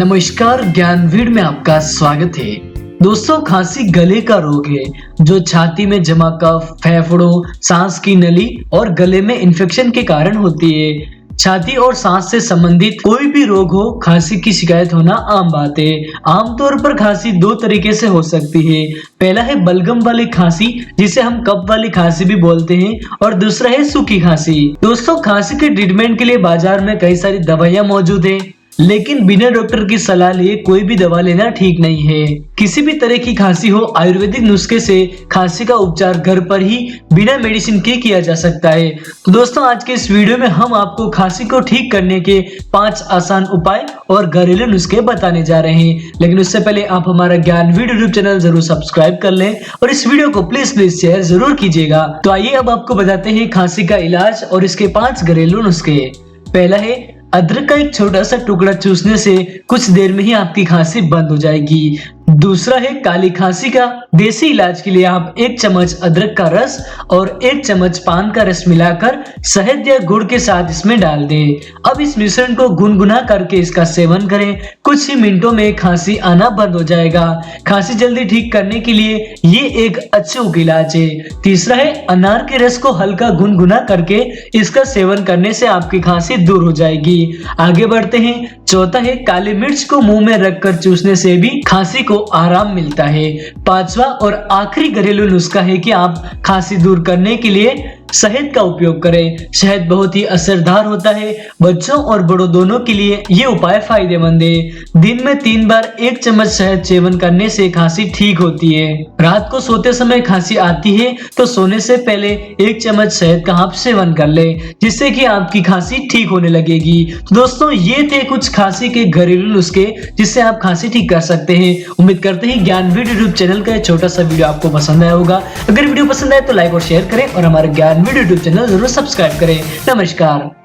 नमस्कार, ज्ञानवीर में आपका स्वागत है। दोस्तों, खांसी गले का रोग है जो छाती में जमा कफ, फेफड़ों, सांस की नली और गले में इन्फेक्शन के कारण होती है। छाती और सांस से संबंधित कोई भी रोग हो, खांसी की शिकायत होना आम बात है। आमतौर पर खांसी दो तरीके से हो सकती है। पहला है बलगम वाली खांसी, जिसे हम कफ वाली खांसी भी बोलते हैं, और दूसरा है सूखी खांसी। दोस्तों, खांसी के ट्रीटमेंट के लिए बाजार में कई सारी दवाइयां मौजूद है, लेकिन बिना डॉक्टर की सलाह लिए कोई भी दवा लेना ठीक नहीं है। किसी भी तरह की खांसी हो, आयुर्वेदिक नुस्खे से खांसी का उपचार घर पर ही बिना मेडिसिन के किया जा सकता है। तो दोस्तों, आज के इस वीडियो में हम आपको खांसी को ठीक करने के 5 आसान उपाय और घरेलू नुस्खे बताने जा रहे हैं। लेकिन उससे पहले आप हमारा ज्ञानवीर यूट्यूब चैनल जरूर सब्सक्राइब कर लें और इस वीडियो को प्लीज शेयर जरूर कीजिएगा। तो आइए अब आपको बताते हैं खांसी का इलाज और इसके 5 घरेलू नुस्खे। पहला है अदरक का एक छोटा सा टुकड़ा चूसने से कुछ देर में ही आपकी खांसी बंद हो जाएगी। दूसरा है काली खांसी का देसी इलाज के लिए आप 1 चम्मच अदरक का रस और 1 चम्मच पान का रस मिलाकर शहद या गुड़ के साथ इसमें डाल दें। अब इस मिश्रण को गुनगुना करके इसका सेवन करें। कुछ ही मिनटों में खांसी आना बंद हो जाएगा। खांसी जल्दी ठीक करने के लिए ये एक अच्छा इलाज है। तीसरा है अनार के रस को हल्का गुनगुना करके इसका सेवन करने से आपकी खांसी दूर हो जाएगी। आगे बढ़ते हैं। चौथा है काली मिर्च को मुंह में रखकर चूसने से भी खांसी को आराम मिलता है। पांचवा और आखिरी घरेलू नुस्खा है कि आप खांसी दूर करने के लिए शहद का उपयोग करें। शहद बहुत ही असरदार होता है। बच्चों और बड़ों दोनों के लिए ये उपाय फायदेमंद है। दिन में 3 बार 1 चम्मच शहद सेवन करने से खांसी ठीक होती है। रात को सोते समय खांसी आती है तो सोने से पहले 1 चम्मच शहद का आप सेवन कर ले, जिससे कि आपकी खांसी ठीक होने लगेगी। तो दोस्तों, ये थे कुछ खांसी के घरेलू नुस्खे जिससे आप खांसी ठीक कर सकते हैं। उम्मीद करते हैं ज्ञानवीर यूट्यूब चैनल का छोटा सा वीडियो आपको पसंद आया होगा। अगर वीडियो पसंद आए तो लाइक और शेयर करें और हमारे ज्ञानवीर यूट्यूब चैनल जरूर सब्सक्राइब करें। नमस्कार।